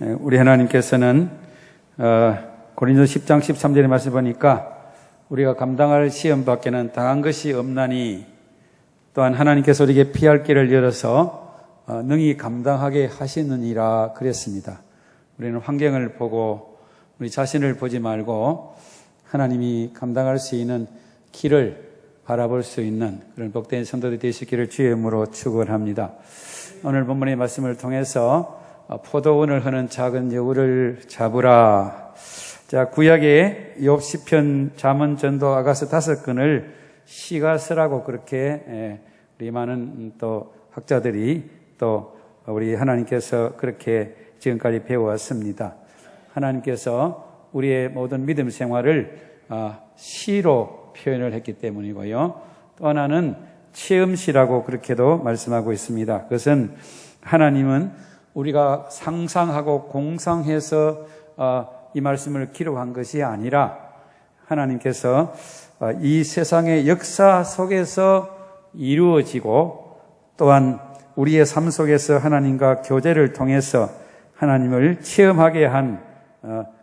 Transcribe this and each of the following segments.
우리 하나님께서는 고린도 10장 13절의 말씀 보니까 우리가 감당할 시험 밖에는 당한 것이 없나니 또한 하나님께서 우리에게 피할 길을 열어서 능히 감당하게 하시느니라 그랬습니다. 우리는 환경을 보고 우리 자신을 보지 말고 하나님이 감당할 수 있는 길을 바라볼 수 있는 그런 복된 성도들이 되시기를 주의 이름으로 축원합니다. 오늘 본문의 말씀을 통해서 포도원을 하는 작은 여우를 잡으라. 자, 구약의 욥 시편 잠언 전도 아가서 5권을 시가서라고 그렇게 우리 많은 또 학자들이 또 우리 하나님께서 그렇게 지금까지 배워왔습니다. 하나님께서 우리의 모든 믿음 생활을 시로 표현을 했기 때문이고요. 또 하나는 체험시라고 그렇게도 말씀하고 있습니다. 그것은 하나님은 우리가 상상하고 공상해서 이 말씀을 기록한 것이 아니라 하나님께서 이 세상의 역사 속에서 이루어지고 또한 우리의 삶 속에서 하나님과 교제를 통해서 하나님을 체험하게 한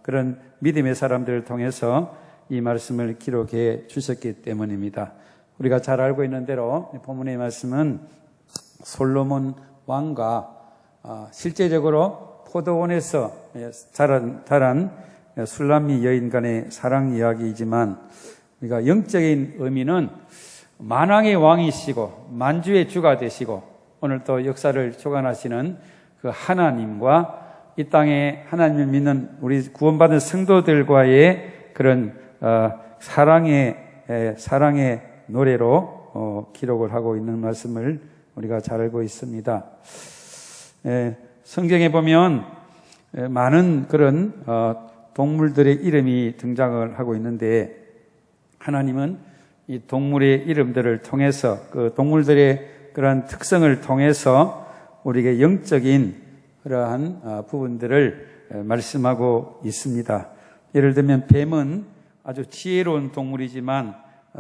그런 믿음의 사람들을 통해서 이 말씀을 기록해 주셨기 때문입니다. 우리가 잘 알고 있는 대로 본문의 말씀은 솔로몬 왕과 실제적으로 포도원에서 자란 술람미 여인 간의 사랑 이야기이지만 우리가 영적인 의미는 만왕의 왕이시고 만주의 주가 되시고 오늘 또 역사를 주관하시는 그 하나님과 이 땅에 하나님을 믿는 우리 구원받은 성도들과의 그런 사랑의 노래로 기록을 하고 있는 말씀을 우리가 잘 알고 있습니다. 성경에 보면 많은 그런 동물들의 이름이 등장을 하고 있는데 하나님은 이 동물의 이름들을 통해서 그 동물들의 그러한 특성을 통해서 우리에게 영적인 그러한 부분들을 말씀하고 있습니다. 예를 들면 뱀은 아주 지혜로운 동물이지만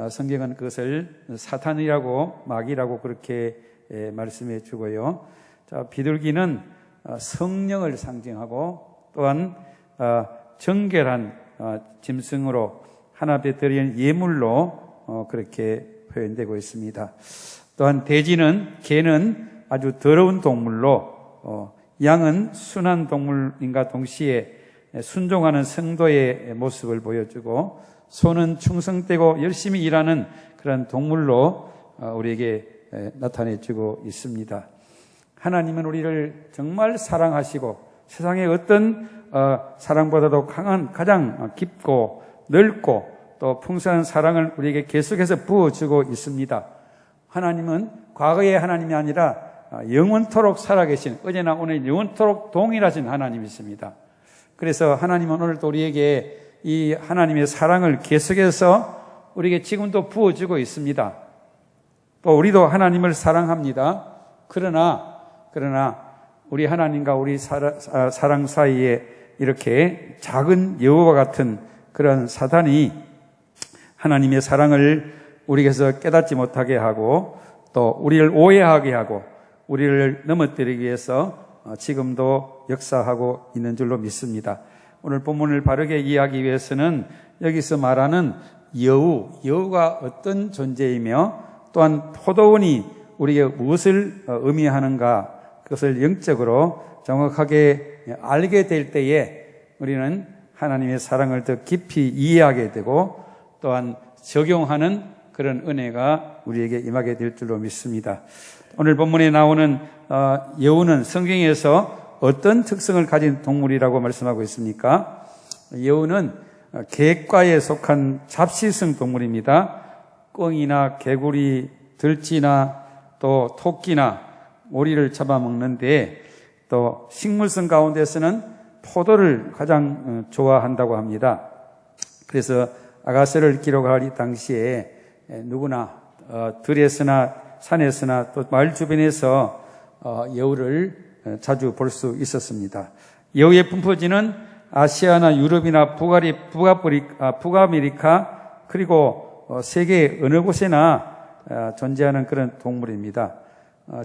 성경은 그것을 사탄이라고 마귀라고 그렇게 말씀해 주고요. 자, 비둘기는 성령을 상징하고 또한 정결한 짐승으로 하나님께 드리는 예물로 그렇게 표현되고 있습니다. 또한 개는 아주 더러운 동물로 양은 순한 동물인가 동시에 순종하는 성도의 모습을 보여주고 소는 충성되고 열심히 일하는 그런 동물로 우리에게 나타내주고 있습니다. 하나님은 우리를 정말 사랑하시고 세상의 어떤 사랑보다도 강한 가장 깊고 넓고 또 풍성한 사랑을 우리에게 계속해서 부어주고 있습니다. 하나님은 과거의 하나님이 아니라 영원토록 살아계신 어제나 오늘 영원토록 동일하신 하나님이십니다. 그래서 하나님은 오늘도 우리에게 이 하나님의 사랑을 계속해서 우리에게 지금도 부어주고 있습니다. 또 우리도 하나님을 사랑합니다. 그러나 우리 하나님과 우리 사랑 사이에 이렇게 작은 여우와 같은 그런 사단이 하나님의 사랑을 우리에게서 깨닫지 못하게 하고 또 우리를 오해하게 하고 우리를 넘어뜨리기 위해서 지금도 역사하고 있는 줄로 믿습니다. 오늘 본문을 바르게 이해하기 위해서는 여기서 말하는 여우가 어떤 존재이며 또한 포도원이 우리에게 무엇을 의미하는가 그것을 영적으로 정확하게 알게 될 때에 우리는 하나님의 사랑을 더 깊이 이해하게 되고 또한 적용하는 그런 은혜가 우리에게 임하게 될 줄로 믿습니다. 오늘 본문에 나오는 여우는 성경에서 어떤 특성을 가진 동물이라고 말씀하고 있습니까? 여우는 객과에 속한 잡식성 동물입니다. 꿩이나 개구리, 들쥐나 또 토끼나 오리를 잡아먹는데 또 식물성 가운데서는 포도를 가장 좋아한다고 합니다. 그래서 아가서를 기록할 이 당시에 누구나 들에서나 산에서나 또 마을 주변에서 여우를 자주 볼 수 있었습니다. 여우의 분포지는 아시아나 유럽이나 북아메리카 그리고 세계 어느 곳에나 존재하는 그런 동물입니다.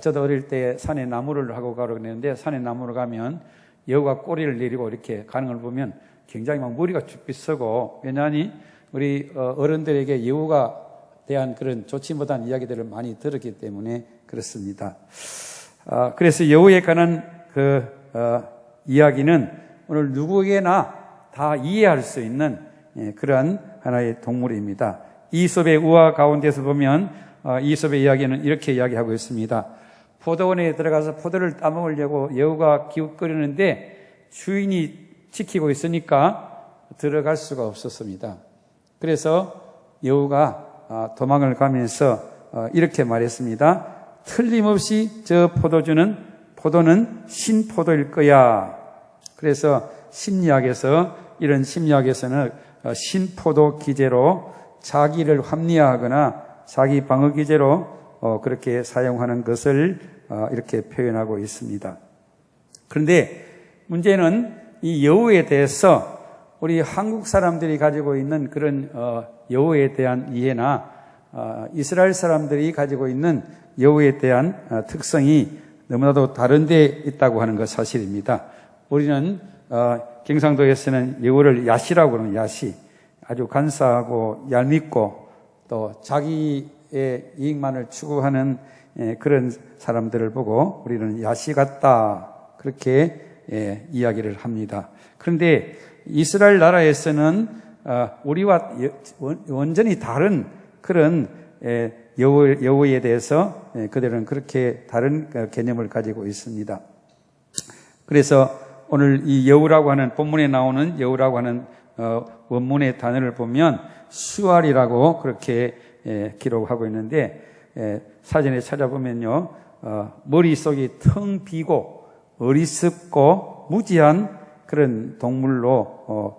저도 어릴 때 산에 나무를 하고 가려고 했는데 산에 나무를 가면 여우가 꼬리를 내리고 이렇게 가는 걸 보면 굉장히 막 머리가 죽빛 서고, 왜냐하니 우리 어른들에게 여우가 대한 그런 좋지 못한 이야기들을 많이 들었기 때문에 그렇습니다. 그래서 여우에 관한 이야기는 오늘 누구에게나 다 이해할 수 있는 그러한 하나의 동물입니다. 이솝의 우화 가운데서 보면 이솝의 이야기는 이렇게 이야기하고 있습니다. 포도원에 들어가서 포도를 따먹으려고 여우가 기웃거리는데 주인이 지키고 있으니까 들어갈 수가 없었습니다. 그래서 여우가 도망을 가면서 이렇게 말했습니다. 틀림없이 저 포도는 신포도일 거야. 그래서 이런 심리학에서는 신포도 기제로 자기를 합리화하거나 자기 방어 기제로 그렇게 사용하는 것을 이렇게 표현하고 있습니다. 그런데 문제는 이 여우에 대해서 우리 한국 사람들이 가지고 있는 그런 여우에 대한 이해나 이스라엘 사람들이 가지고 있는 여우에 대한 특성이 너무나도 다른 데 있다고 하는 것 사실입니다. 우리는 경상도에서는 여우를 야시라고 그러는 야시, 아주 간사하고 얄밉고 또 자기의 이익만을 추구하는 그런 사람들을 보고 우리는 야시 같다, 그렇게 이야기를 합니다. 그런데 이스라엘 나라에서는 우리와 완전히 다른 그런 여우에 대해서 그들은 그렇게 다른 개념을 가지고 있습니다. 그래서 오늘 이 여우라고 하는, 본문에 나오는 여우라고 하는 원문의 단어를 보면 수알이라고 그렇게 기록하고 있는데, 사전에 찾아보면요, 머릿속이 텅 비고 어리석고 무지한 그런 동물로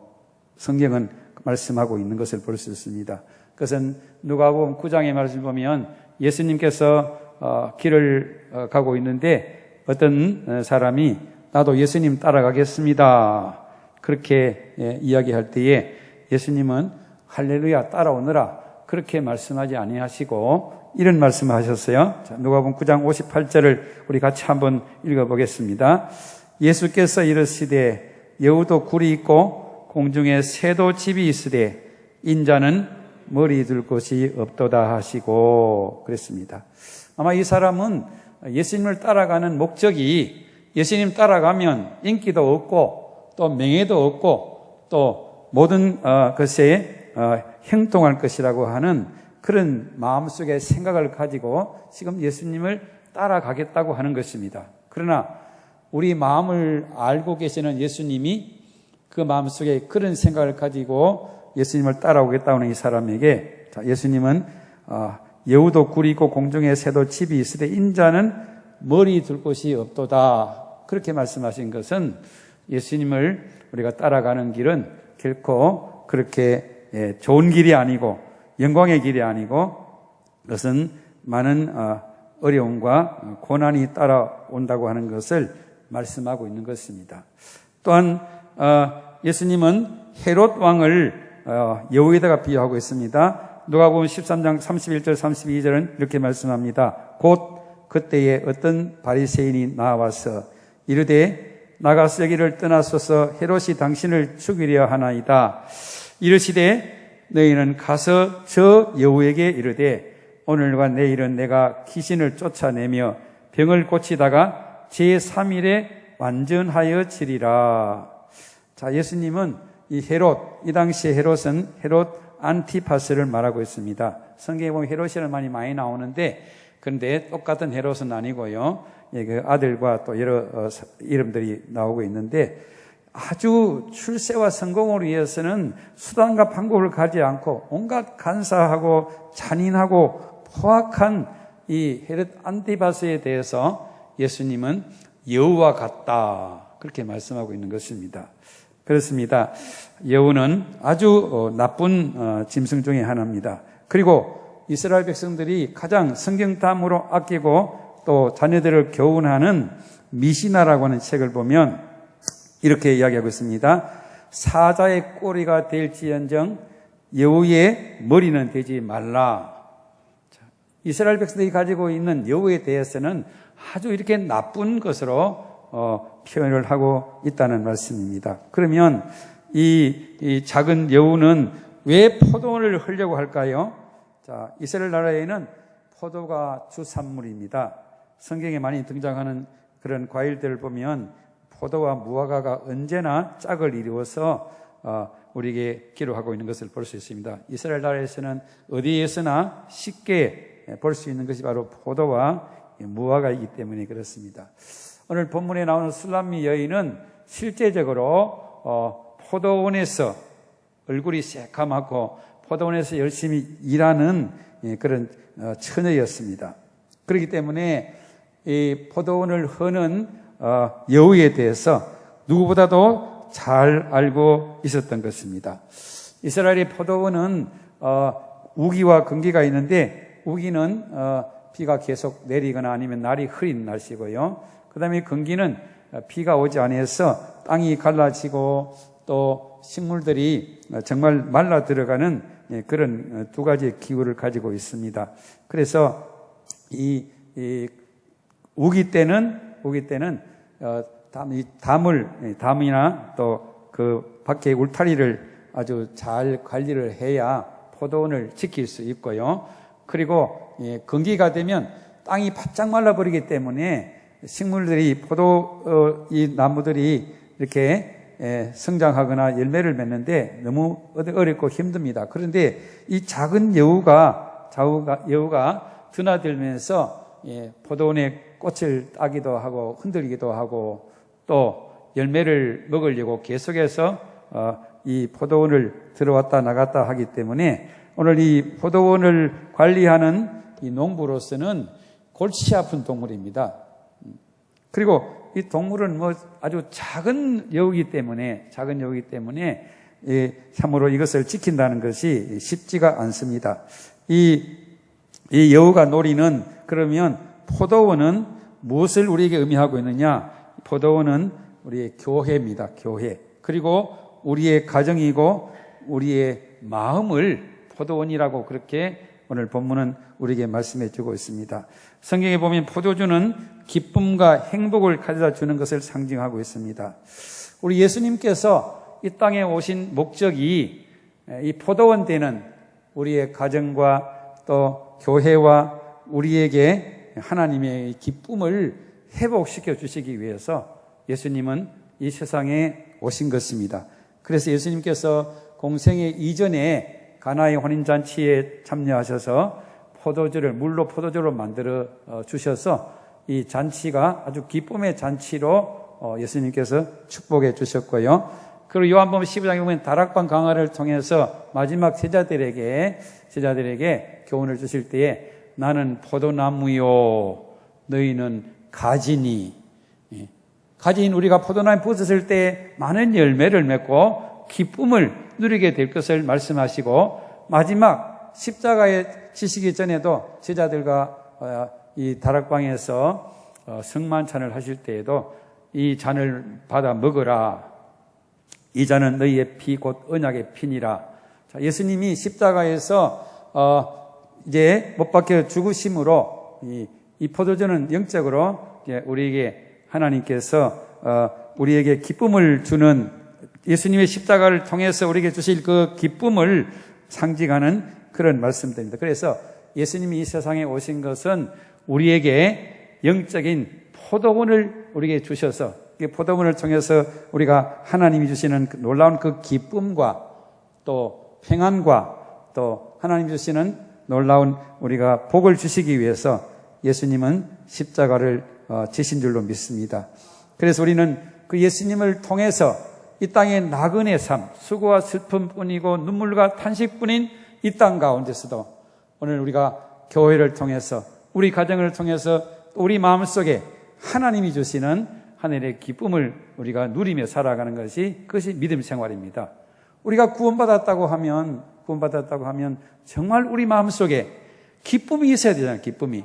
성경은 말씀하고 있는 것을 볼 수 있습니다. 그것은 누가복음 9장의 말씀을 보면 예수님께서 길을 가고 있는데 어떤 사람이 나도 예수님 따라가겠습니다, 그렇게 이야기할 때에 예수님은 할렐루야 따라오너라 그렇게 말씀하지 아니하시고 이런 말씀을 하셨어요. 누가복음 9장 58절을 우리 같이 한번 읽어보겠습니다. 예수께서 이르시되 여우도 굴이 있고 공중에 새도 집이 있으되 인자는 머리 둘 곳이 없도다 하시고 그랬습니다. 아마 이 사람은 예수님을 따라가는 목적이 예수님 따라가면 인기도 없고 또 명예도 없고 또 모든 것에 형통할 것이라고 하는 그런 마음속의 생각을 가지고 지금 예수님을 따라가겠다고 하는 것입니다. 그러나 우리 마음을 알고 계시는 예수님이 그 마음속에 그런 생각을 가지고 예수님을 따라오겠다는 이 사람에게 예수님은 여우도 굴이 있고 공중에 새도 집이 있으되 인자는 머리 둘 곳이 없도다, 그렇게 말씀하신 것은 예수님을 우리가 따라가는 길은 결코 그렇게 좋은 길이 아니고 영광의 길이 아니고 그것은 많은 어려움과 고난이 따라온다고 하는 것을 말씀하고 있는 것입니다. 또한 예수님은 헤롯 왕을 여우에다가 비유하고 있습니다. 누가복음 13장 31절 32절은 이렇게 말씀합니다. 곧 그때에 어떤 바리새인이 나와서 이르되 나가서 여기를 떠나소서 헤롯이 당신을 죽이려 하나이다. 이르시되 너희는 가서 저 여우에게 이르되 오늘과 내일은 내가 귀신을 쫓아내며 병을 고치다가 제3일에 완전하여 지리라. 자, 예수님은 이 헤롯, 이 당시에 헤롯은 헤롯 안티파스를 말하고 있습니다. 성경에 보면 헤롯이라는 말이 많이 나오는데 그런데 똑같은 헤롯은 아니고요, 그 아들과 또 여러 이름들이 나오고 있는데 아주 출세와 성공을 위해서는 수단과 방법을 가지 않고 온갖 간사하고 잔인하고 포악한 이 헤롯 안티파스에 대해서 예수님은 여우와 같다, 그렇게 말씀하고 있는 것입니다. 그렇습니다. 여우는 아주 나쁜 짐승 중에 하나입니다. 그리고 이스라엘 백성들이 가장 성경탐으로 아끼고 또 자녀들을 교훈하는 미시나라고 하는 책을 보면 이렇게 이야기하고 있습니다. 사자의 꼬리가 될지언정 여우의 머리는 되지 말라. 이스라엘 백성들이 가지고 있는 여우에 대해서는 아주 이렇게 나쁜 것으로 표현을 하고 있다는 말씀입니다. 그러면 이 작은 여우는 왜 포도원을 하려고 할까요? 자, 이스라엘 나라에는 포도가 주산물입니다. 성경에 많이 등장하는 그런 과일들을 보면 포도와 무화과가 언제나 짝을 이루어서 우리에게 기록하고 있는 것을 볼 수 있습니다. 이스라엘 나라에서는 어디에서나 쉽게 볼 수 있는 것이 바로 포도와 무화과이기 때문에 그렇습니다. 오늘 본문에 나오는 술람미 여인은 실제적으로 포도원에서 얼굴이 새까맣고 포도원에서 열심히 일하는 그런 처녀였습니다. 그렇기 때문에 이 포도원을 하는 여우에 대해서 누구보다도 잘 알고 있었던 것입니다. 이스라엘의 포도원은 우기와 건기가 있는데 우기는 비가 계속 내리거나 아니면 날이 흐린 날씨고요. 그 다음에 건기는 비가 오지 않아서 땅이 갈라지고 또 식물들이 정말 말라 들어가는 그런 두 가지의 기후를 가지고 있습니다. 그래서 이 우기 때는 담이나 또 그 밖에 울타리를 아주 잘 관리를 해야 포도원을 지킬 수 있고요. 그리고 건기가 되면 땅이 바짝 말라버리기 때문에 식물들이 이 나무들이 이렇게 성장하거나 열매를 맺는데 너무 어렵고 힘듭니다. 그런데 이 작은 여우가 드나들면서 포도원에 꽃을 따기도 하고 흔들기도 하고 또 열매를 먹으려고 계속해서 이 포도원을 들어왔다 나갔다 하기 때문에 오늘 이 포도원을 관리하는 이 농부로서는 골치 아픈 동물입니다. 그리고 이 동물은 아주 작은 여우이기 때문에 참으로 이것을 지킨다는 것이 쉽지가 않습니다. 이 여우가 노리는 그러면 포도원은 무엇을 우리에게 의미하고 있느냐? 포도원은 우리의 교회입니다. 교회. 그리고 우리의 가정이고 우리의 마음을 포도원이라고 그렇게 오늘 본문은 우리에게 말씀해 주고 있습니다. 성경에 보면 포도주는 기쁨과 행복을 가져다 주는 것을 상징하고 있습니다. 우리 예수님께서 이 땅에 오신 목적이 이 포도원 되는 우리의 가정과 또 교회와 우리에게 하나님의 기쁨을 회복시켜 주시기 위해서 예수님은 이 세상에 오신 것입니다. 그래서 예수님께서 공생애 이전에 가나의 혼인잔치에 참여하셔서 물로 포도주로 만들어 주셔서 이 잔치가 아주 기쁨의 잔치로 예수님께서 축복해 주셨고요. 그리고 요한복음 15장에 보면 다락방 강화를 통해서 마지막 제자들에게 교훈을 주실 때에 나는 포도나무요 너희는 가지니. 가진 우리가 포도나무에 붙었을 때 많은 열매를 맺고 기쁨을 누리게 될 것을 말씀하시고 마지막 십자가에 지시기 전에도 제자들과 이 다락방에서 성만찬을 하실 때에도 이 잔을 받아 먹으라. 이 잔은 너희의 피 곧 언약의 피니라. 자, 예수님이 십자가에서 이제 못 박혀 죽으심으로 이 포도주는 영적으로 우리에게 하나님께서 우리에게 기쁨을 주는 예수님의 십자가를 통해서 우리에게 주실 그 기쁨을 상징하는 그런 말씀들입니다. 그래서 예수님이 이 세상에 오신 것은 우리에게 영적인 포도원을 우리에게 주셔서 이 포도원을 통해서 우리가 하나님이 주시는 놀라운 그 기쁨과 또 평안과 또 하나님이 주시는 놀라운 우리가 복을 주시기 위해서 예수님은 십자가를 지신 줄로 믿습니다. 그래서 우리는 그 예수님을 통해서 이 땅의 나그네 삶, 수고와 슬픔뿐이고 눈물과 탄식뿐인 이 땅 가운데서도 오늘 우리가 교회를 통해서 우리 가정을 통해서 우리 마음속에 하나님이 주시는 하늘의 기쁨을 우리가 누리며 살아가는 그것이 믿음 생활입니다. 우리가 구원받았다고 하면 정말 우리 마음속에 기쁨이 있어야 되잖아요. 기쁨이.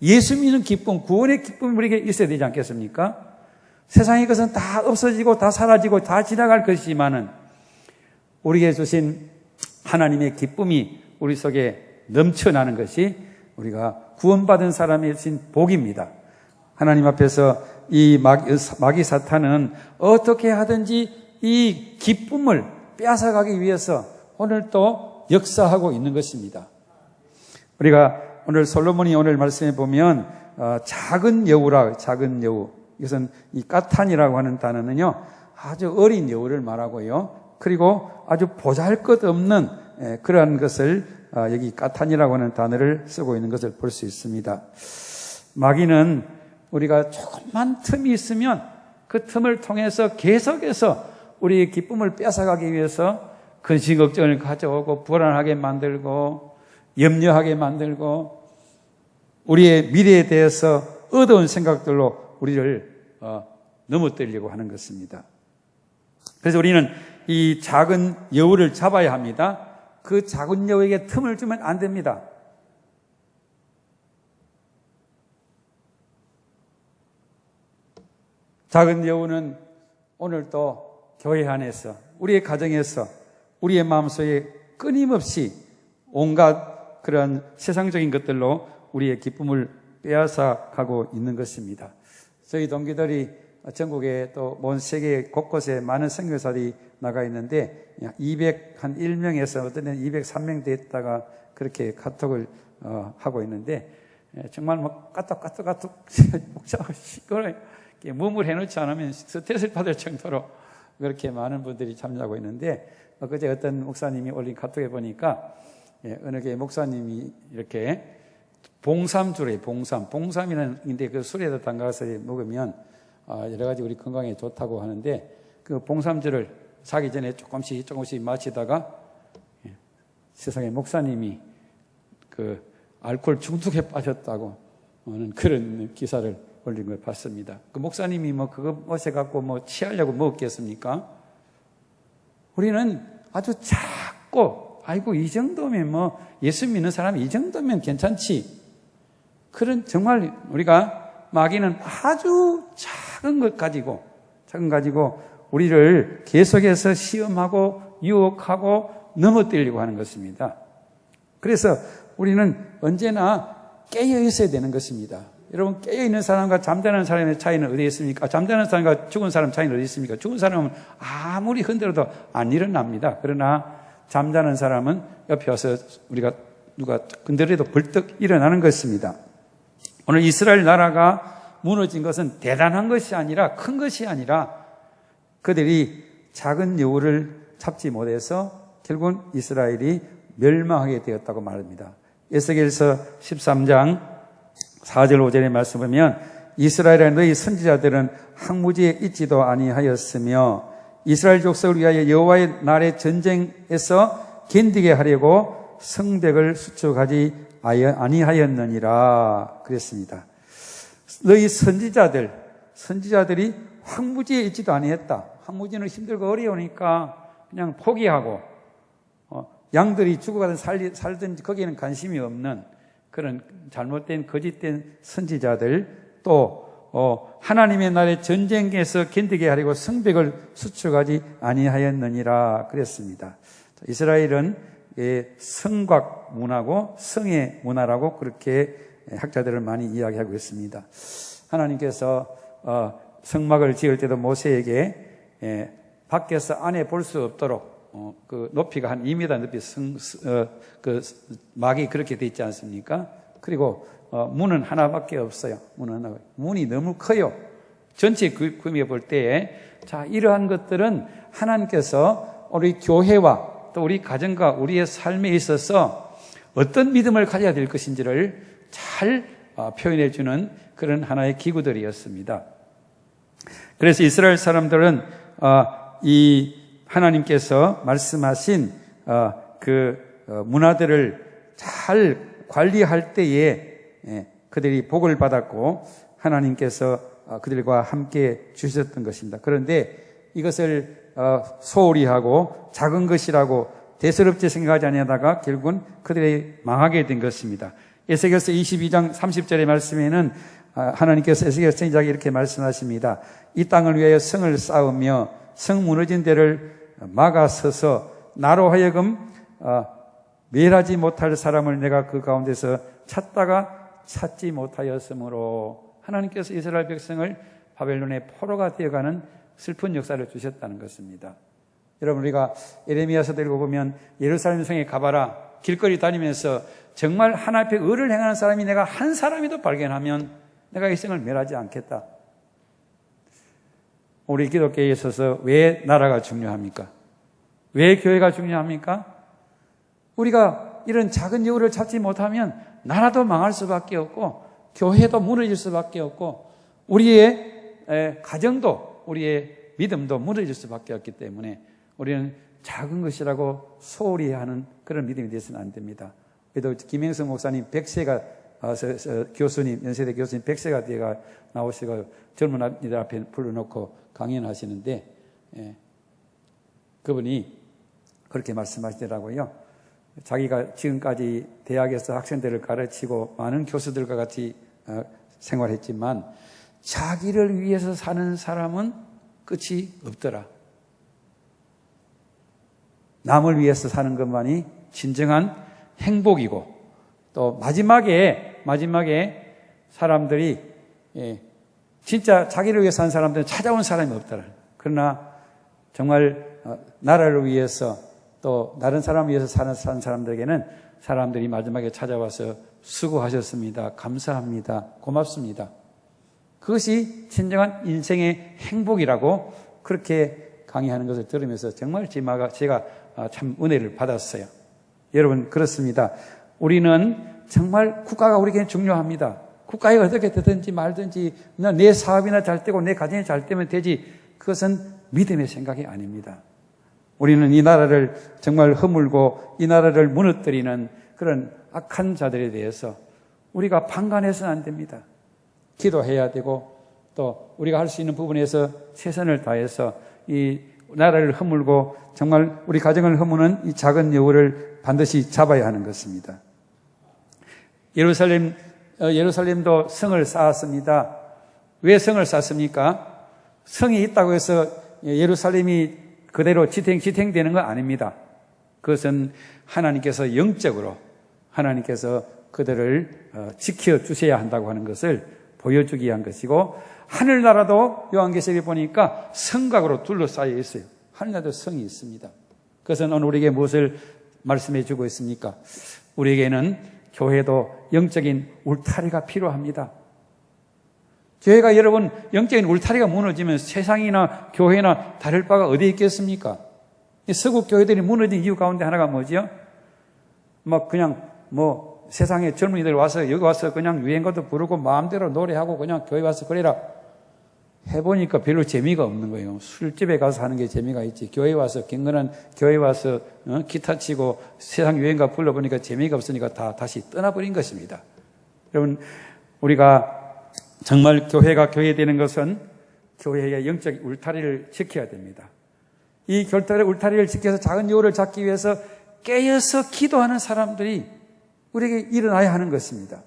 예수 믿는 기쁨, 구원의 기쁨이 우리에게 있어야 되지 않겠습니까? 세상의 것은 다 없어지고 다 사라지고 다 지나갈 것이지만은 우리에게 주신 하나님의 기쁨이 우리 속에 넘쳐나는 것이 우리가 구원받은 사람의 주신 복입니다. 하나님 앞에서 이 마귀 사탄은 어떻게 하든지 이 기쁨을 빼앗아가기 위해서 오늘 또 역사하고 있는 것입니다. 우리가 오늘 솔로몬이 오늘 말씀해 보면 작은 여우라, 작은 여우. 이것은 이 까탄이라고 하는 단어는요, 아주 어린 여우를 말하고요. 그리고 아주 보잘것없는 그러한 것을 여기 까탄이라고 하는 단어를 쓰고 있는 것을 볼 수 있습니다. 마귀는 우리가 조금만 틈이 있으면 그 틈을 통해서 계속해서 우리의 기쁨을 뺏어가기 위해서 근심 걱정을 가져오고 불안하게 만들고 염려하게 만들고 우리의 미래에 대해서 어두운 생각들로 우리를 넘어뜨리려고 하는 것입니다. 그래서 우리는 이 작은 여우를 잡아야 합니다. 그 작은 여우에게 틈을 주면 안 됩니다. 작은 여우는 오늘도 교회 안에서, 우리의 가정에서, 우리의 마음속에 끊임없이 온갖 그런 세상적인 것들로 우리의 기쁨을 빼앗아 가고 있는 것입니다. 저희 동기들이 전국에 또 온 세계 곳곳에 많은 선교사들이 나가 있는데 201명에서 어떤 데는 203명 됐다가 그렇게 카톡을 하고 있는데 정말 뭐 까똑까똑 목사가 시끄러워요. 몸을 해놓지 않으면 스트레스를 받을 정도로 그렇게 많은 분들이 참여하고 있는데 그제 어떤 목사님이 올린 카톡에 보니까 어느 게 목사님이 이렇게 봉삼주래, 봉삼이라는데 그 술에다 담가서 먹으면 여러 가지 우리 건강에 좋다고 하는데 그 봉삼주를 자기 전에 조금씩 마시다가 세상에 목사님이 그 알코올 중독에 빠졌다고 하는 그런 기사를 올린 걸 봤습니다. 그 목사님이 뭐 그거 마셔갖고 뭐 취하려고 먹었겠습니까? 우리는 아주 작고 아이고 이 정도면 뭐 예수 믿는 사람이 이 정도면 괜찮지. 그런 정말 우리가 마귀는 아주 작은 것 가지고 우리를 계속해서 시험하고 유혹하고 넘어뜨리려고 하는 것입니다. 그래서 우리는 언제나 깨어 있어야 되는 것입니다. 여러분, 깨어 있는 사람과 잠자는 사람의 차이는 어디에 있습니까? 잠자는 사람과 죽은 사람 차이는 어디 있습니까? 죽은 사람은 아무리 흔들어도 안 일어납니다. 그러나 잠자는 사람은 옆에 와서 우리가 누가 흔들어도 벌떡 일어나는 것입니다. 오늘 이스라엘 나라가 무너진 것은 대단한 것이 아니라 큰 것이 아니라 그들이 작은 여우를 잡지 못해서 결국은 이스라엘이 멸망하게 되었다고 말합니다. 에스겔서 13장 4절 5절의 말씀 보면 이스라엘의 너희 선지자들은 항무지에 있지도 아니하였으며 이스라엘 족속을 위하여 여호와의 날의 전쟁에서 견디게 하려고 성벽을 수축하지 아니하였느니라 그랬습니다. 너희 선지자들이 황무지에 있지도 아니했다. 황무지는 힘들고 어려우니까 그냥 포기하고 양들이 죽어가든 살든 거기에는 관심이 없는 그런 잘못된 거짓된 선지자들 또 하나님의 날의 전쟁에서 견디게 하려고 성벽을 수축하지 아니하였느니라 그랬습니다. 이스라엘은 성곽 문화고 성의 문화라고 그렇게 학자들은 많이 이야기하고 있습니다. 하나님께서 성막을 지을 때도 모세에게 밖에서 안에 볼 수 없도록 그 높이가 한 2m 높이 그 막이 그렇게 돼 있지 않습니까? 그리고 문은 하나밖에 없어요. 문이 너무 커요. 전체 구미에 볼 때에 자 이러한 것들은 하나님께서 우리 교회와 또 우리 가정과 우리의 삶에 있어서 어떤 믿음을 가져야 될 것인지를 잘 표현해 주는 그런 하나의 기구들이었습니다. 그래서 이스라엘 사람들은 이 하나님께서 말씀하신 문화들을 잘 관리할 때에 그들이 복을 받았고 하나님께서 그들과 함께 주셨던 것입니다. 그런데 이것을 소홀히 하고 작은 것이라고 대수롭게 생각하지 아니하다가 결국은 그들이 망하게 된 것입니다. 에스겔서 22장 30절의 말씀에는 하나님께서 에스겔 선지자에게 이렇게 말씀하십니다. 이 땅을 위하여 성을 쌓으며 성 무너진 데를 막아서서 나로 하여금 멸하지 못할 사람을 내가 그 가운데서 찾다가 찾지 못하였으므로 하나님께서 이스라엘 백성을 바벨론의 포로가 되어가는 슬픈 역사를 주셨다는 것입니다. 여러분, 우리가 예레미야서 읽어보면 예루살렘 성에 가봐라, 길거리 다니면서 정말 하나님 앞에 의를 행하는 사람이 내가 한 사람이도 발견하면 내가 이 생을 멸하지 않겠다. 우리 기독교에 있어서 왜 나라가 중요합니까? 왜 교회가 중요합니까? 우리가 이런 작은 여우를 찾지 못하면 나라도 망할 수밖에 없고 교회도 무너질 수밖에 없고 우리의 가정도 우리의 믿음도 무너질 수밖에 없기 때문에 우리는 작은 것이라고 소홀히 하는 그런 믿음이 되어서는 안 됩니다. 그래도 김행성 목사님 100세가 교수님, 연세대 교수님 100세가 되어 나오시고 젊은 아이들 앞에 불러놓고 강연하시는데 그분이 그렇게 말씀하시더라고요. 자기가 지금까지 대학에서 학생들을 가르치고 많은 교수들과 같이 생활했지만 자기를 위해서 사는 사람은 끝이 없더라. 남을 위해서 사는 것만이 진정한 행복이고 또 마지막에 사람들이 진짜 자기를 위해서 사는 사람들은 찾아온 사람이 없더라. 그러나 정말 나라를 위해서 또 다른 사람을 위해서 사는 사람들에게는 사람들이 마지막에 찾아와서 수고하셨습니다. 감사합니다. 고맙습니다. 그것이 진정한 인생의 행복이라고 그렇게 강의하는 것을 들으면서 정말 제가 참 은혜를 받았어요. 여러분, 그렇습니다. 우리는 정말 국가가 우리에게 중요합니다. 국가에 어떻게 되든지 말든지 내 사업이나 잘 되고 내 가정이 잘 되면 되지, 그것은 믿음의 생각이 아닙니다. 우리는 이 나라를 정말 허물고 이 나라를 무너뜨리는 그런 악한 자들에 대해서 우리가 방관해서는 안 됩니다. 기도해야 되고 또 우리가 할 수 있는 부분에서 최선을 다해서 이 나라를 허물고 정말 우리 가정을 허무는 이 작은 여우를 반드시 잡아야 하는 것입니다. 예루살렘도 성을 쌓았습니다. 왜 성을 쌓습니까? 성이 있다고 해서 예루살렘이 그대로 지탱되는 건 아닙니다. 그것은 하나님께서 영적으로 하나님께서 그들을 지켜주셔야 한다고 하는 것을 보여주기 위한 것이고, 하늘나라도 요한계시록에 보니까 성곽으로 둘러싸여 있어요. 하늘나라도 성이 있습니다. 그것은 오늘 우리에게 무엇을 말씀해 주고 있습니까? 우리에게는 교회도 영적인 울타리가 필요합니다. 교회가 여러분 영적인 울타리가 무너지면 세상이나 교회나 다를 바가 어디 있겠습니까? 서구 교회들이 무너진 이유 가운데 하나가 뭐지요? 세상에 젊은이들 와서 여기 와서 그냥 유행가도 부르고 마음대로 노래하고 그냥 교회 와서 그래라 해보니까 별로 재미가 없는 거예요. 술집에 가서 하는 게 재미가 있지, 교회 와서 경건한 교회 와서 기타 치고 세상 유행가 불러보니까 재미가 없으니까 다시 떠나버린 것입니다. 여러분, 우리가 정말 교회가 교회되는 것은 교회의 영적 울타리를 지켜야 됩니다. 이 울타리를 지켜서 작은 여우를 잡기 위해서 깨어서 기도하는 사람들이 우리에게 일어나야 하는 것입니다.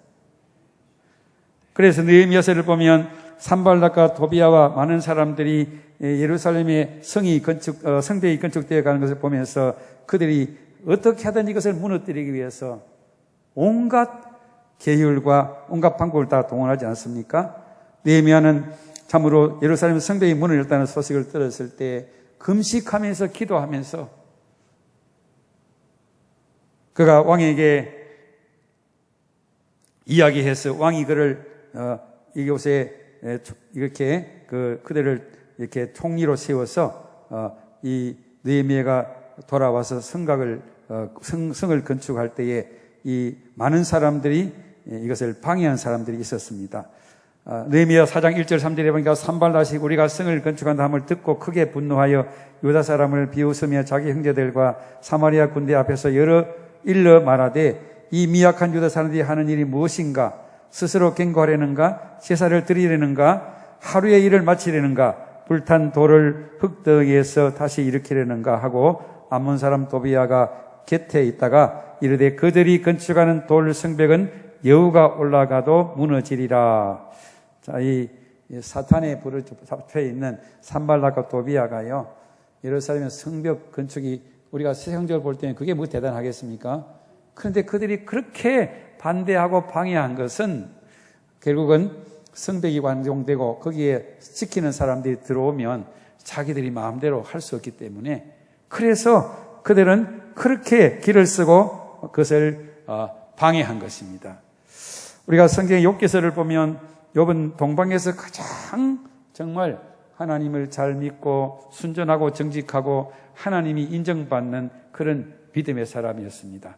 그래서 느헤미야서를 보면 산발락과 도비아와 많은 사람들이 예루살렘의 성벽이 건축되어 가는 것을 보면서 그들이 어떻게 하든 이것을 무너뜨리기 위해서 온갖 계율과 온갖 방법을 다 동원하지 않습니까? 느헤미야는 참으로 예루살렘 성벽이 문을 열었다는 소식을 들었을 때 금식하면서 기도하면서 그가 왕에게 이야기해서 왕이 그를 이곳에 이렇게 그들을 이렇게 총리로 세워서 이 느헤미야가 돌아와서 성을 건축할 때에 이 많은 사람들이 이것을 방해한 사람들이 있었습니다. 느헤미야 4장 1절 3절에 보니까 산발라시 우리가 성을 건축한다 함을 듣고 크게 분노하여 유다 사람을 비웃으며 자기 형제들과 사마리아 군대 앞에서 일러 말하되 이 미약한 유다 사람들이 하는 일이 무엇인가? 스스로 경고하려는가? 제사를 드리려는가? 하루의 일을 마치려는가? 불탄 돌을 흙덩이에서 다시 일으키려는가? 하고 암몬 사람 도비아가 곁에 있다가 이르되 그들이 건축하는 돌 성벽은 여우가 올라가도 무너지리라. 자, 이 사탄의 불을 잡혀 있는 산발락과 도비아가요, 예루살렘의 성벽 건축이 우리가 세상적으로 볼 때는 그게 뭐 대단하겠습니까? 그런데 그들이 그렇게 반대하고 방해한 것은 결국은 성벽이 완공되고 거기에 지키는 사람들이 들어오면 자기들이 마음대로 할 수 없기 때문에, 그래서 그들은 그렇게 길을 쓰고 그것을 방해한 것입니다. 우리가 성경의 욥기서를 보면 욥은 동방에서 가장 정말 하나님을 잘 믿고 순전하고 정직하고 하나님이 인정받는 그런 믿음의 사람이었습니다.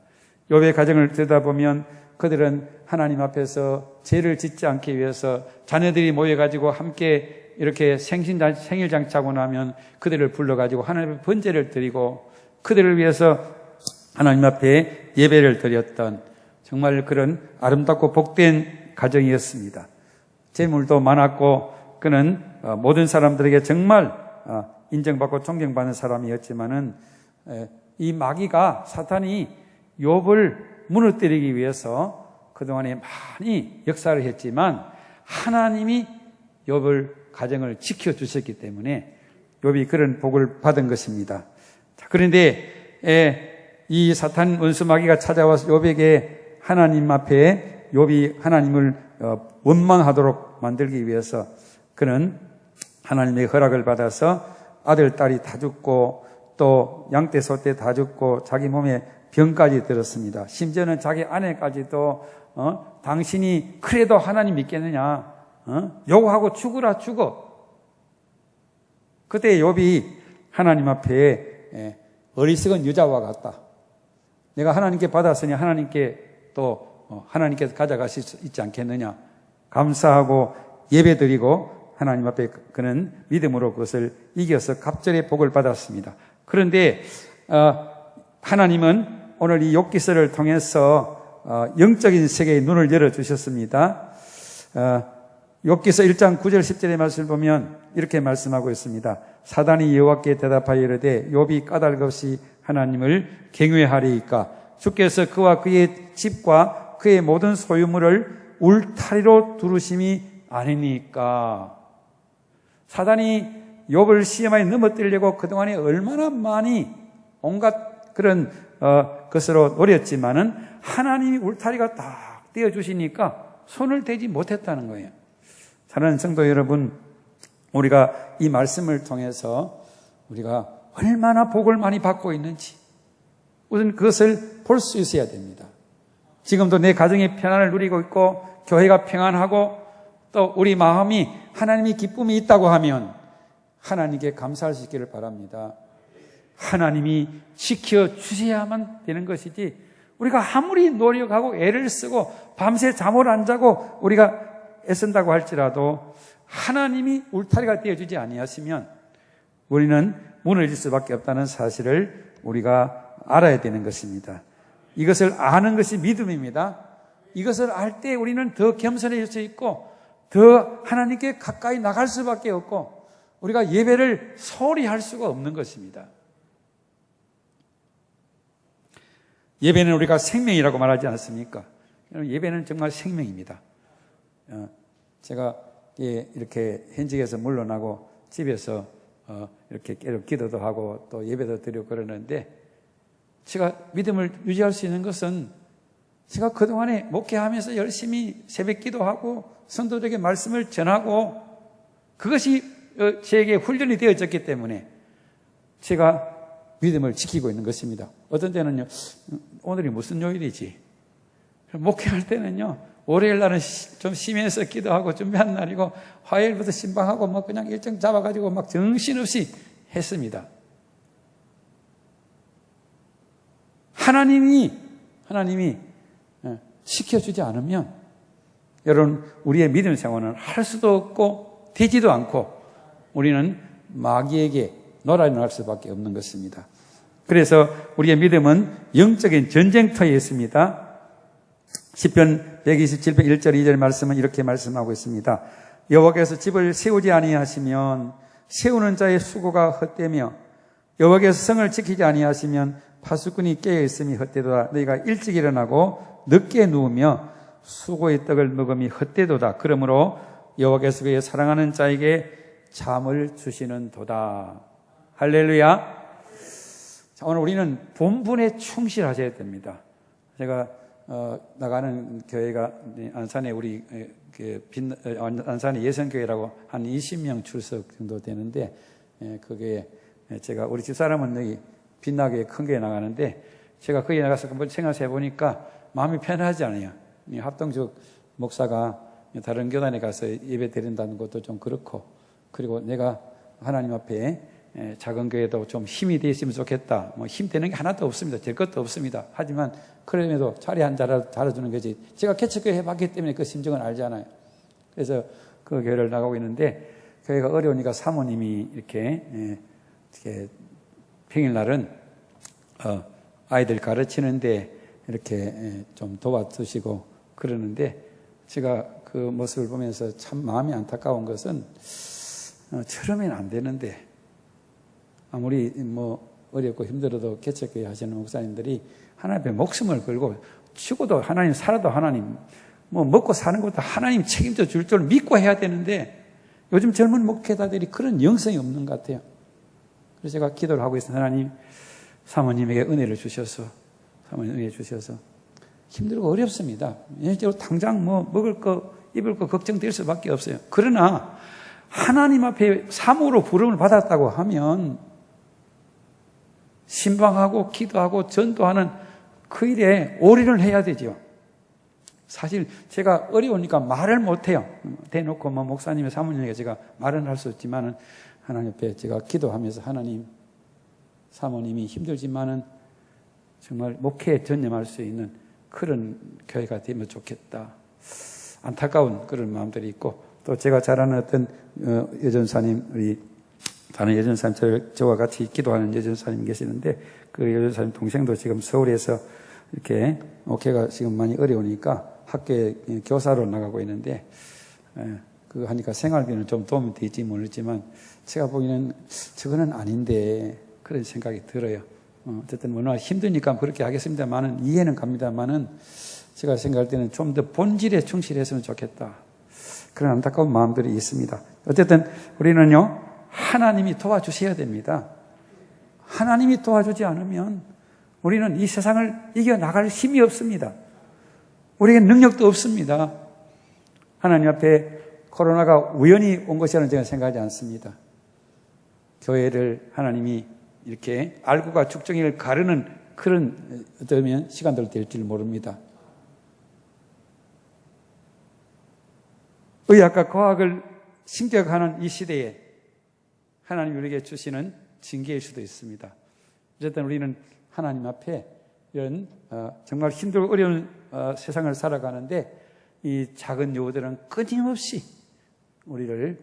욥의 가정을 들여다보면 그들은 하나님 앞에서 죄를 짓지 않기 위해서 자녀들이 모여가지고 함께 이렇게 생일잔치하고 나면 그들을 불러가지고 하나님 앞에 번제를 드리고 그들을 위해서 하나님 앞에 예배를 드렸던 정말 그런 아름답고 복된 가정이었습니다. 재물도 많았고 그는 모든 사람들에게 정말 인정받고 존경받는 사람이었지만은 이 마귀가, 사탄이 욥을 무너뜨리기 위해서 그동안에 많이 역사를 했지만 하나님이 욥을 가정을 지켜주셨기 때문에 욥이 그런 복을 받은 것입니다. 그런데 이 사탄 원수 마귀가 찾아와서 욥에게 하나님 앞에 욥이 하나님을 원망하도록 만들기 위해서 그는 하나님의 허락을 받아서 아들, 딸이 다 죽고 또 양떼, 소떼 다 죽고 자기 몸에 병까지 들었습니다. 심지어는 자기 아내까지도 당신이 그래도 하나님 믿겠느냐, 요구하고 죽으라, 죽어. 그때 욥이 하나님 앞에 어리석은 여자와 같다. 내가 하나님께 받았으니 하나님께 또 하나님께서 가져가실 수 있지 않겠느냐. 감사하고 예배드리고 하나님 앞에 그는 믿음으로 그것을 이겨서 갑절의 복을 받았습니다. 그런데 하나님은 오늘 이 욥기서를 통해서 영적인 세계의 눈을 열어주셨습니다. 욥기서 1장 9절 10절의 말씀을 보면 이렇게 말씀하고 있습니다. 사단이 여호와께 대답하여 이르되 욥이 까닭없이 하나님을 경외하리이까 주께서 그와 그의 집과 그의 모든 소유물을 울타리로 두르심이 아니니까. 사단이 욥을 시험에 넘어뜨리려고 그동안에 얼마나 많이 온갖 그런 것으로 노렸지만은 하나님이 울타리가 딱 떼어주시니까 손을 대지 못했다는 거예요. 사랑하는 성도 여러분, 우리가 이 말씀을 통해서 우리가 얼마나 복을 많이 받고 있는지 우선 그것을 볼 수 있어야 됩니다. 지금도 내 가정이 평안을 누리고 있고 교회가 평안하고 또 우리 마음이 하나님의 기쁨이 있다고 하면 하나님께 감사할 수 있기를 바랍니다. 하나님이 지켜주셔야만 되는 것이지 우리가 아무리 노력하고 애를 쓰고 밤새 잠을 안 자고 우리가 애쓴다고 할지라도 하나님이 울타리가 되어주지 아니하시면 우리는 무너질 수밖에 없다는 사실을 우리가 알아야 되는 것입니다. 이것을 아는 것이 믿음입니다. 이것을 알 때 우리는 더 겸손해질 수 있고 더 하나님께 가까이 나갈 수밖에 없고 우리가 예배를 소홀히 할 수가 없는 것입니다. 예배는 우리가 생명이라고 말하지 않습니까? 예배는 정말 생명입니다. 제가 이렇게 현직에서 물러나고 집에서 이렇게 계속 기도도 하고 또 예배도 드리고 그러는데 제가 믿음을 유지할 수 있는 것은 제가 그동안에 목회하면서 열심히 새벽 기도하고 성도들에게 말씀을 전하고 그것이 제게 훈련이 되어졌기 때문에 제가 믿음을 지키고 있는 것입니다. 어떤 때는요, 오늘이 무슨 요일이지? 목회할 때는요, 월요일 날은 좀 쉬면서 기도하고 준비한 날이고 화요일부터 신방하고 뭐 그냥 일정 잡아가지고 막 정신없이 했습니다. 하나님이 지켜주지 않으면 여러분 우리의 믿음 생활은 할 수도 없고 되지도 않고 우리는 마귀에게 놀아날 수밖에 없는 것입니다. 그래서 우리의 믿음은 영적인 전쟁터에 있습니다. 시편 127편 1절 2절 말씀은 이렇게 말씀하고 있습니다. 여호와께서 집을 세우지 아니하시면 세우는 자의 수고가 헛되며 여호와께서 성을 지키지 아니하시면 파수꾼이 깨어있음이 헛되도다. 너희가 일찍 일어나고 늦게 누우며 수고의 떡을 먹음이 헛되도다. 그러므로 여호와께서 그의 사랑하는 자에게 잠을 주시는 도다. 할렐루야. 자, 오늘 우리는 본분에 충실하셔야 됩니다. 제가 나가는 교회가 안산에 안산에 예성교회라고 한 20명 출석 정도 되는데, 그게 제가 우리 집사람은 여기 빛나게 큰 교회 나가는데, 제가 거기 나가서 한번 생각해 보니까 마음이 편하지 않아요. 합동적 목사가 다른 교단에 가서 예배 드린다는 것도 좀 그렇고, 그리고 내가 하나님 앞에 작은 교회도 좀 힘이 되어 있으면 좋겠다. 힘 되는 게 하나도 없습니다. 될 것도 없습니다. 하지만 그럼에도 자리 한 자리라도 달아주는 거지. 제가 개척교회 해봤기 때문에 그 심정은 알잖아요. 그래서 그 교회를 나가고 있는데, 교회가 어려우니까 사모님이 이렇게 평일날은 아이들 가르치는데 이렇게 좀 도와주시고 그러는데, 제가 그 모습을 보면서 참 마음이 안타까운 것은, 저러면 안 되는데, 아무리 어렵고 힘들어도 개척교회 하시는 목사님들이 하나님 앞에 목숨을 걸고, 죽어도 하나님, 살아도 하나님, 먹고 사는 것도 하나님 책임져 줄 줄 믿고 해야 되는데, 요즘 젊은 목회자들이 그런 영성이 없는 것 같아요. 그래서 제가 기도를 하고 있어요. 하나님, 사모님에게 은혜를 주셔서, 사모님 은혜 주셔서. 힘들고 어렵습니다. 당장 먹을 거, 입을 거 걱정될 수밖에 없어요. 그러나 하나님 앞에 사모로 부름을 받았다고 하면 신방하고 기도하고 전도하는 그 일에 올인을 해야 되죠. 사실 제가 어려우니까 말을 못해요. 대놓고 목사님의 사모님에게 제가 말은 할 수 없지만은, 하나님 앞에 제가 기도하면서, 하나님, 사모님이 힘들지만은 정말 목회에 전념할 수 있는 그런 교회가 되면 좋겠다. 안타까운 그런 마음들이 있고, 또 제가 잘 아는 어떤 여전사님, 우리 다른 여전사님, 저와 같이 기도하는 여전사님 계시는데, 그 여전사님 동생도 지금 서울에서 이렇게 목회가 지금 많이 어려우니까 학교에 교사로 나가고 있는데, 그거 하니까 생활비는 좀 도움이 될지 모르지만, 제가 보기에는 저거는 아닌데 그런 생각이 들어요. 어쨌든 워낙 힘드니까 그렇게 하겠습니다만은, 이해는 갑니다만은, 제가 생각할 때는 좀 더 본질에 충실했으면 좋겠다. 그런 안타까운 마음들이 있습니다. 어쨌든 우리는요, 하나님이 도와주셔야 됩니다. 하나님이 도와주지 않으면 우리는 이 세상을 이겨나갈 힘이 없습니다. 우리에게 능력도 없습니다. 하나님 앞에 코로나가 우연히 온 것이라는 제가 생각하지 않습니다. 교회를 하나님이 이렇게 알고가 죽정이를 가르는 그런 어쩌면 시간들 될지 모릅니다. 의학과 과학을 심격하는 이 시대에 하나님 우리에게 주시는 징계일 수도 있습니다. 어쨌든 우리는 하나님 앞에 이런 정말 힘들고 어려운 세상을 살아가는데, 이 작은 요들은 끊임없이 우리를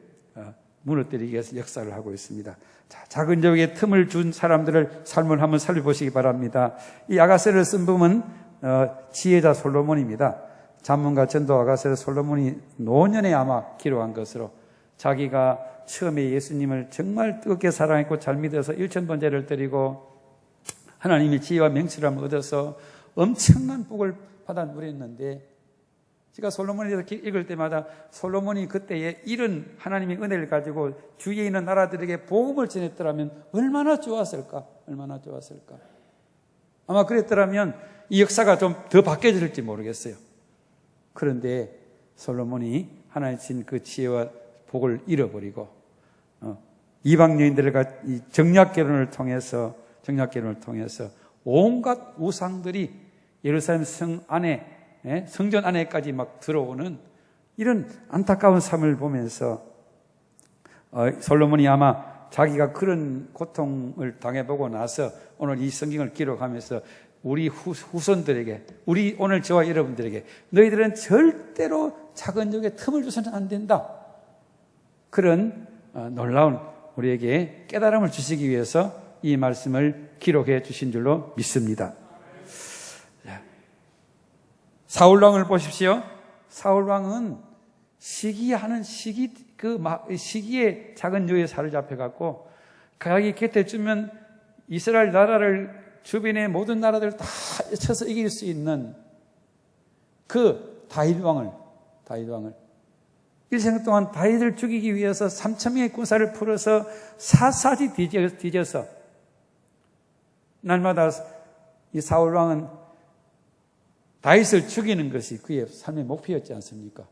무너뜨리기 위해서 역사를 하고 있습니다. 자, 작은 여우에 틈을 준 사람들을 삶을 한번 살펴보시기 바랍니다. 이 아가새를 쓴 분은 지혜자 솔로몬입니다. 잠문과 전도 아가새를 솔로몬이 노년에 아마 기록한 것으로, 자기가 처음에 예수님을 정말 뜨겁게 사랑했고 잘 믿어서 1000번제를 드리고 하나님의 지혜와 명철함을 얻어서 엄청난 복을 받아 누렸는데, 제가 솔로몬에 대해서 읽을 때마다 솔로몬이 그때에 이런 하나님의 은혜를 가지고 주위에 있는 나라들에게 복음을 전했더라면 얼마나 좋았을까? 얼마나 좋았을까? 아마 그랬더라면 이 역사가 좀 더 바뀌어질지 모르겠어요. 그런데 솔로몬이 하나님 신 그 지혜와 복을 잃어버리고 이방 여인들과 정략 결혼을 통해서 온갖 우상들이 예루살렘 성 안에, 성전 안에까지 막 들어오는 이런 안타까운 삶을 보면서 솔로몬이 아마 자기가 그런 고통을 당해보고 나서 오늘 이 성경을 기록하면서 우리 후손들에게, 우리 오늘 저와 여러분들에게, 너희들은 절대로 작은 욕에 틈을 줘서는 안 된다, 그런 놀라운 우리에게 깨달음을 주시기 위해서 이 말씀을 기록해 주신 줄로 믿습니다. 사울왕을 보십시오. 사울왕은 시기에 작은 여우에 사로잡혀갖고 자기 곁에 주면 이스라엘 나라를, 주변의 모든 나라들을 다 쳐서 이길 수 있는 그 다윗왕을 일생 동안 다윗을 죽이기 위해서 3000명의 군사를 풀어서 샅샅이 뒤져서 날마다 이 사울왕은 다윗을 죽이는 것이 그의 삶의 목표였지 않습니까?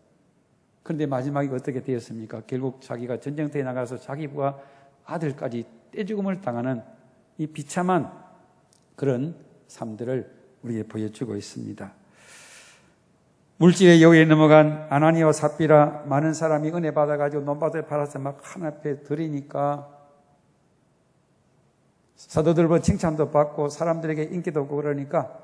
그런데 마지막에 어떻게 되었습니까? 결국 자기가 전쟁터에 나가서 자기 부하 아들까지 떼죽음을 당하는 이 비참한 그런 삶들을 우리에게 보여주고 있습니다. 물질의 여우에 넘어간 아나니아와 삽비라, 많은 사람이 은혜 받아가지고 논밭을 팔아서 막 하나님 앞에 드리니까 사도들 보고 칭찬도 받고 사람들에게 인기도 없고 그러니까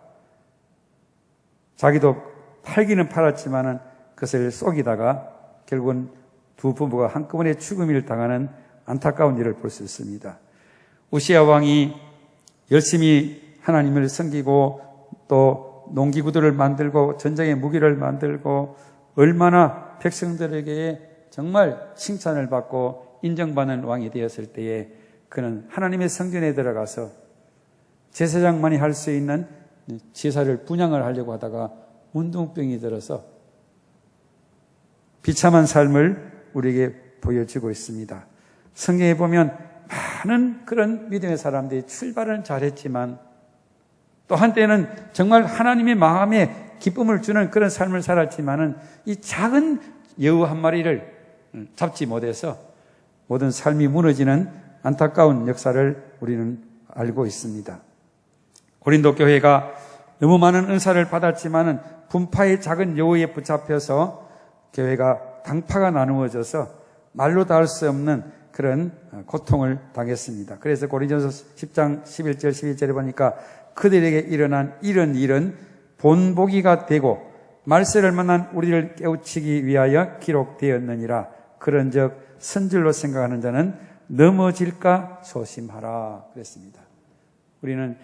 자기도 팔기는 팔았지만은 그것을 속이다가 결국은 두 부부가 한꺼번에 죽음을 당하는 안타까운 일을 볼 수 있습니다. 우시야 왕이 열심히 하나님을 섬기고 또 농기구들을 만들고 전쟁의 무기를 만들고 얼마나 백성들에게 정말 칭찬을 받고 인정받는 왕이 되었을 때에 그는 하나님의 성전에 들어가서 제사장만이 할 수 있는 제사를 분향을 하려고 하다가 문둥병이 들어서 비참한 삶을 우리에게 보여주고 있습니다. 성경에 보면 많은 그런 믿음의 사람들이 출발은 잘했지만 또 한때는 정말 하나님의 마음에 기쁨을 주는 그런 삶을 살았지만은 이 작은 여우 한 마리를 잡지 못해서 모든 삶이 무너지는 안타까운 역사를 우리는 알고 있습니다. 고린도 교회가 너무 많은 은사를 받았지만은 분파의 작은 여우에 붙잡혀서 교회가 당파가 나누어져서 말로 다 할 수 없는 그런 고통을 당했습니다. 그래서 고린도전서 10장 11절 12절에 보니까 그들에게 일어난 이런 일은 본보기가 되고 말세를 만난 우리를 깨우치기 위하여 기록되었느니라. 그런즉 선질로 생각하는 자는 넘어질까 조심하라 그랬습니다. 우리는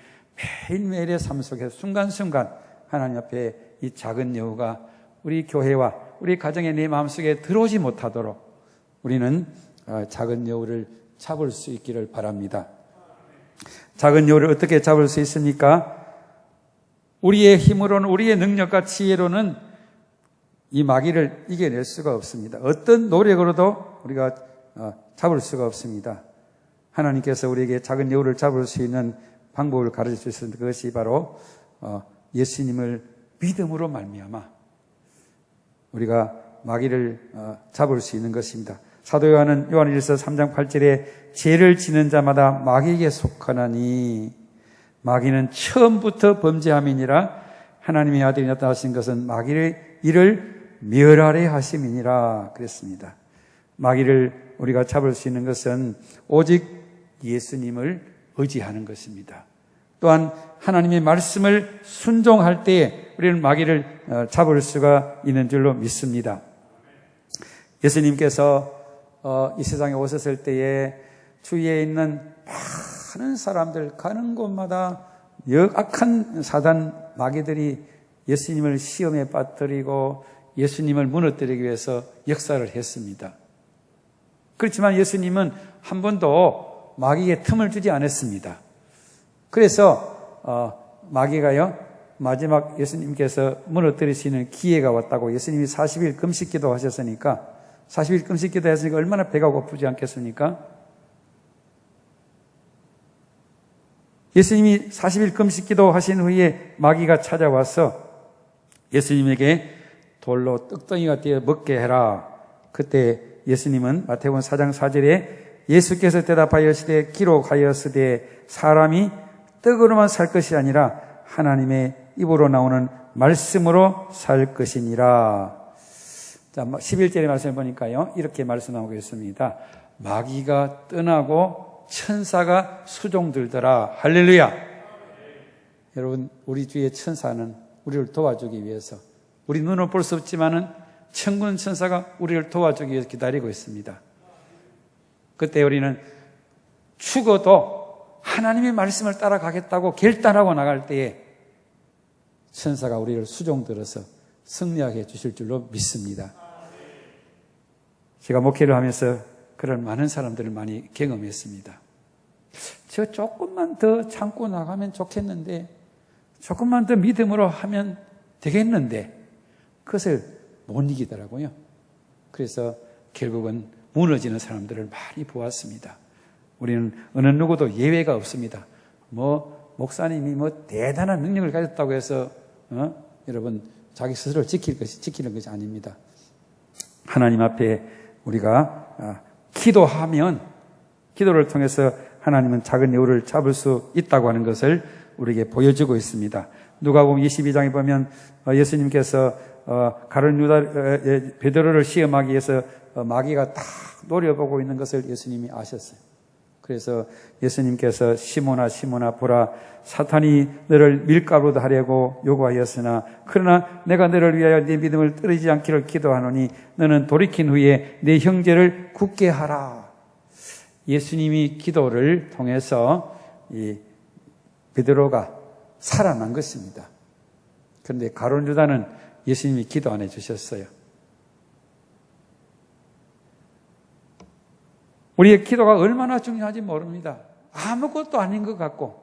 매일매일의 삶 속에서 순간순간 하나님 앞에 이 작은 여우가 우리 교회와 우리 가정의 내 마음속에 들어오지 못하도록 우리는 작은 여우를 잡을 수 있기를 바랍니다. 작은 여우를 어떻게 잡을 수 있습니까? 우리의 힘으로는, 우리의 능력과 지혜로는 이 마귀를 이겨낼 수가 없습니다. 어떤 노력으로도 우리가 잡을 수가 없습니다. 하나님께서 우리에게 작은 여우를 잡을 수 있는 방법을 가르쳐 주셨는데 그것이 바로 예수님을 믿음으로 말미암아 우리가 마귀를 잡을 수 있는 것입니다. 사도 요한은 요한일서 3장 8절에 죄를 지는 자마다 마귀에게 속하나니 마귀는 처음부터 범죄함이니라. 하나님의 아들이 나타나신 것은 마귀의 일을 멸하려 하심이니라 그랬습니다. 마귀를 우리가 잡을 수 있는 것은 오직 예수님을 의지하는 것입니다. 또한 하나님의 말씀을 순종할 때에 우리는 마귀를 잡을 수가 있는 줄로 믿습니다. 예수님께서 이 세상에 오셨을 때에 주위에 있는 많은 사람들 가는 곳마다 악한 사단 마귀들이 예수님을 시험에 빠뜨리고 예수님을 무너뜨리기 위해서 역사를 했습니다. 그렇지만 예수님은 한 번도 마귀에게 틈을 주지 않았습니다. 그래서 마귀가요 마지막 예수님께서 무너뜨리시는 기회가 왔다고 예수님이 40일 금식기도 하셨으니까 40일 금식기도 했으니까 얼마나 배가 고프지 않겠습니까? 예수님이 40일 금식기도 하신 후에 마귀가 찾아와서 예수님에게 돌로 떡덩이가 되어 먹게 해라. 그때 예수님은 마태복음 4장 4절에 예수께서 대답하였으되 기록하였으되 사람이 떡으로만 살 것이 아니라 하나님의 입으로 나오는 말씀으로 살 것이니라. 자, 11절의 말씀을 보니까요 이렇게 말씀하고 있습니다. 마귀가 떠나고 천사가 수종들더라. 할렐루야. 여러분, 우리 주위의 천사는 우리를 도와주기 위해서, 우리 눈으로 볼 수 없지만은 천군 천사가 우리를 도와주기 위해서 기다리고 있습니다. 그때 우리는 죽어도 하나님의 말씀을 따라가겠다고 결단하고 나갈 때에 천사가 우리를 수종들어서 승리하게 해 주실 줄로 믿습니다. 제가 목회를 하면서 그런 많은 사람들을 많이 경험했습니다. 저 조금만 더 참고 나가면 좋겠는데, 조금만 더 믿음으로 하면 되겠는데, 그것을 못 이기더라고요. 그래서 결국은 무너지는 사람들을 많이 보았습니다. 우리는 어느 누구도 예외가 없습니다. 목사님이 대단한 능력을 가졌다고 해서 여러분 자기 스스로를 지키는 것이 아닙니다. 하나님 앞에 우리가 기도하면 기도를 통해서 하나님은 작은 여우를 잡을 수 있다고 하는 것을 우리에게 보여주고 있습니다. 누가복음 22장에 보면 예수님께서 가룟 유다 베드로를 시험하기 위해서 마귀가 다 노려보고 있는 것을 예수님이 아셨어요. 그래서 예수님께서 시몬아 보라, 사탄이 너를 밀가루도 하려고 요구하였으나 그러나 내가 너를 위하여 네 믿음을 떨어지지 않기를 기도하노니 너는 돌이킨 후에 네 형제를 굳게 하라. 예수님이 기도를 통해서 이 베드로가 살아난 것입니다. 그런데 가룟 유다는 예수님이 기도 안 해주셨어요. 우리의 기도가 얼마나 중요한지 모릅니다. 아무것도 아닌 것 같고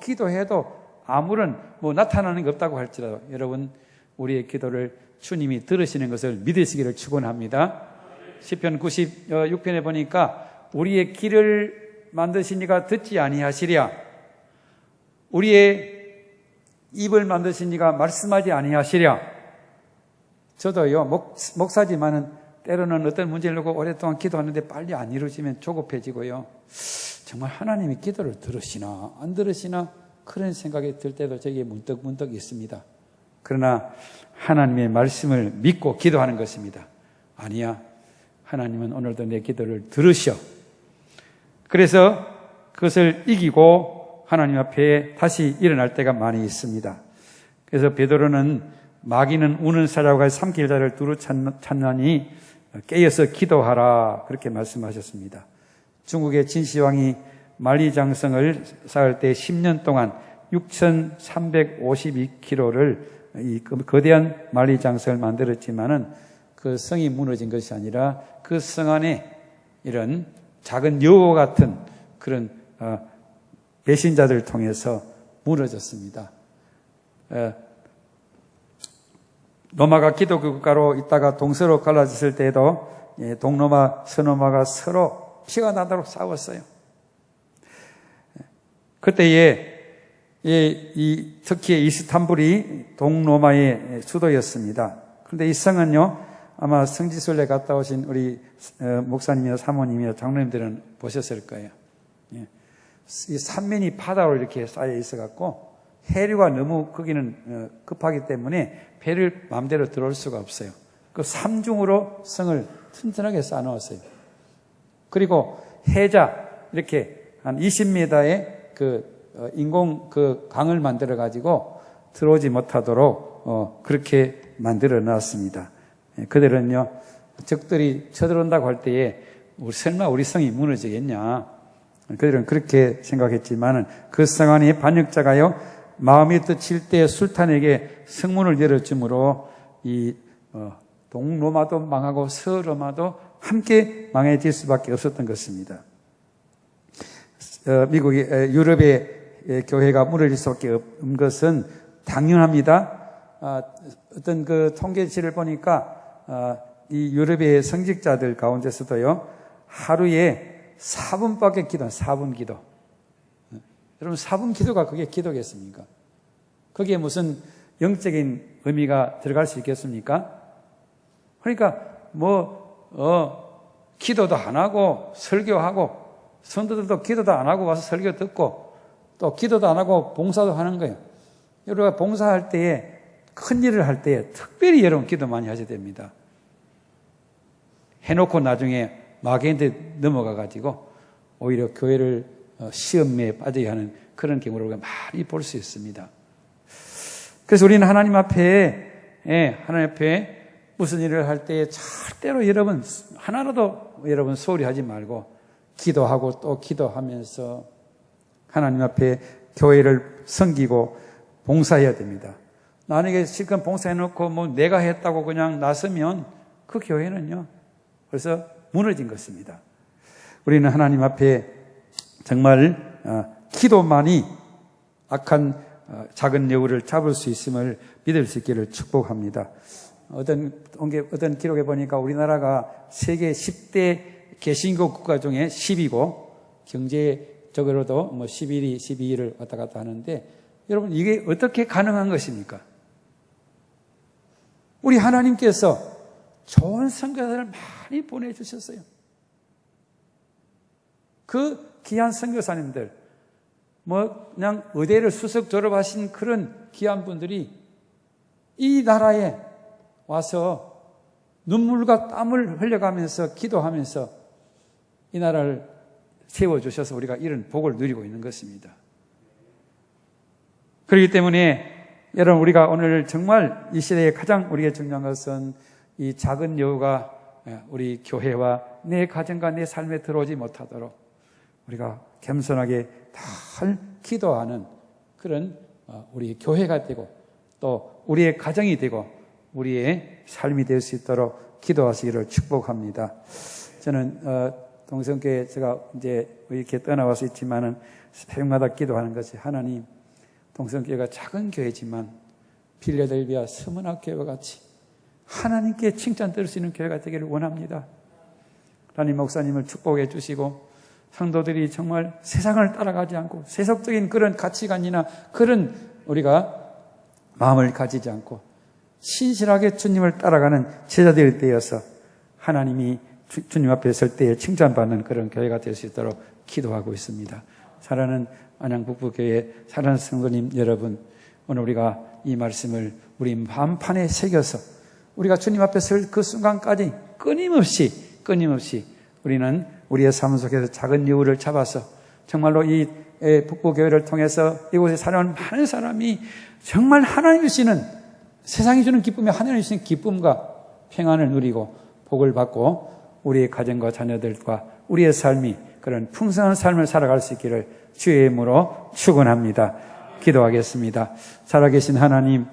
기도해도 아무런 나타나는 게 없다고 할지라도 여러분 우리의 기도를 주님이 들으시는 것을 믿으시기를 축원합니다. 시편 96편에 보니까 우리의 길을 만드신 이가 듣지 아니하시랴, 우리의 입을 만드신 이가 말씀하지 아니하시랴. 저도요 목사지만은 때로는 어떤 문제를 놓고 오랫동안 기도하는데 빨리 안 이루어지면 조급해지고요. 정말 하나님이 기도를 들으시나 안 들으시나 그런 생각이 들 때도 저에게 문득 있습니다. 그러나 하나님의 말씀을 믿고 기도하는 것입니다. 아니야, 하나님은 오늘도 내 기도를 들으셔. 그래서 그것을 이기고 하나님 앞에 다시 일어날 때가 많이 있습니다. 그래서 베드로는 마귀는 우는 사자와 삼킬 자를 두루 찾나니 깨어서 기도하라, 그렇게 말씀하셨습니다. 중국의 진시황이 만리장성을 쌓을 때 10년 동안 6,352km를 이 거대한 만리장성을 만들었지만은 그 성이 무너진 것이 아니라 그 성 안에 이런 작은 여우 같은 그런 배신자들을 통해서 무너졌습니다. 로마가 기독교 국가로 있다가 동서로 갈라졌을 때에도 동로마, 서로마가 서로 피가 나도록 싸웠어요. 그때에 터키의 이스탄불이 동로마의 수도였습니다. 그런데 이 성은요, 아마 성지순례 갔다 오신 우리 목사님이나 사모님이나 장로님들은 보셨을 거예요. 이 삼면이 바다로 이렇게 쌓여 있어갖고 해류가 너무 거기는 급하기 때문에 배를 마음대로 들어올 수가 없어요. 그 삼중으로 성을 튼튼하게 쌓아놓았어요. 그리고 해자 이렇게 한 20m의 그 인공 그 강을 만들어 가지고 들어오지 못하도록 그렇게 만들어 놨습니다. 그들은요, 적들이 쳐들어온다고 할 때에 설마 우리 성이 무너지겠냐? 그들은 그렇게 생각했지만은 그 성 안에 반역자가요, 마음이 뜻칠 때 술탄에게 성문을 열어주므로 이 동로마도 망하고 서로마도 함께 망해질 수밖에 없었던 것입니다. 미국의 유럽의 교회가 무너질 수밖에 없는 것은 당연합니다. 어떤 그 통계치를 보니까 이 유럽의 성직자들 가운데서도요, 하루에 4분밖에 기도한 4분 기도. 여러분 4분 기도가 그게 기도겠습니까? 거기에 무슨 영적인 의미가 들어갈 수 있겠습니까? 그러니까 기도도 안 하고 설교하고 성도들도 기도도 안 하고 와서 설교 듣고 또 기도도 안 하고 봉사도 하는 거예요. 여러분 봉사할 때에 큰 일을 할 때에 특별히 여러분 기도 많이 하셔야 됩니다. 해놓고 나중에 마귀한테 넘어가 가지고 오히려 교회를 시험에 빠져야 하는 그런 경우를 우리가 많이 볼 수 있습니다. 그래서 우리는 하나님 앞에 무슨 일을 할 때 절대로 여러분 하나라도 여러분 소홀히 하지 말고 기도하고 또 기도하면서 하나님 앞에 교회를 섬기고 봉사해야 됩니다. 나에게 실컷 봉사해놓고 내가 했다고 그냥 나서면 그 교회는요 벌써 무너진 것입니다. 우리는 하나님 앞에 정말 기도만이 악한 작은 여우를 잡을 수 있음을 믿을 수 있기를 축복합니다. 어떤 기록에 보니까 우리나라가 세계 10대 개신교 국가 중에 10이고 경제적으로도 11위, 12위를 왔다 갔다 하는데 여러분 이게 어떻게 가능한 것입니까? 우리 하나님께서 좋은 선교사를 많이 보내주셨어요. 그 귀한 선교사님들, 그냥 의대를 수석 졸업하신 그런 귀한 분들이 이 나라에 와서 눈물과 땀을 흘려가면서 기도하면서 이 나라를 세워주셔서 우리가 이런 복을 누리고 있는 것입니다. 그렇기 때문에 여러분, 우리가 오늘 정말 이 시대에 가장 우리에게 중요한 것은 이 작은 여우가 우리 교회와 내 가정과 내 삶에 들어오지 못하도록 우리가 겸손하게 잘 기도하는 그런 우리 교회가 되고 또 우리의 가정이 되고 우리의 삶이 될 수 있도록 기도하시기를 축복합니다. 저는 동성교회 제가 이제 이렇게 떠나와서 있지만은 새벽마다 기도하는 것이, 하나님, 동성교회가 작은 교회지만 필라델비아 서문학 교회와 같이 하나님께 칭찬 들을 수 있는 교회가 되기를 원합니다. 하나님, 목사님을 축복해 주시고 성도들이 정말 세상을 따라가지 않고 세속적인 그런 가치관이나 그런 우리가 마음을 가지지 않고 신실하게 주님을 따라가는 제자들이 되어서 하나님이 주님 앞에 설 때에 칭찬받는 그런 교회가 될 수 있도록 기도하고 있습니다. 사랑하는 안양북부교회 사랑하는 성도님 여러분, 오늘 우리가 이 말씀을 우리 마음판에 새겨서 우리가 주님 앞에 설 그 순간까지 끊임없이 우리는 우리의 삶 속에서 작은 여우를 잡아서 정말로 이 북부교회를 통해서 이곳에 살아온 많은 사람이 정말 하나님이 주시는, 세상이 주는 기쁨이 하나님이 주시는 기쁨과 평안을 누리고 복을 받고 우리의 가정과 자녀들과 우리의 삶이 그런 풍성한 삶을 살아갈 수 있기를 주의 이름으로 축원합니다. 기도하겠습니다. 살아계신 하나님,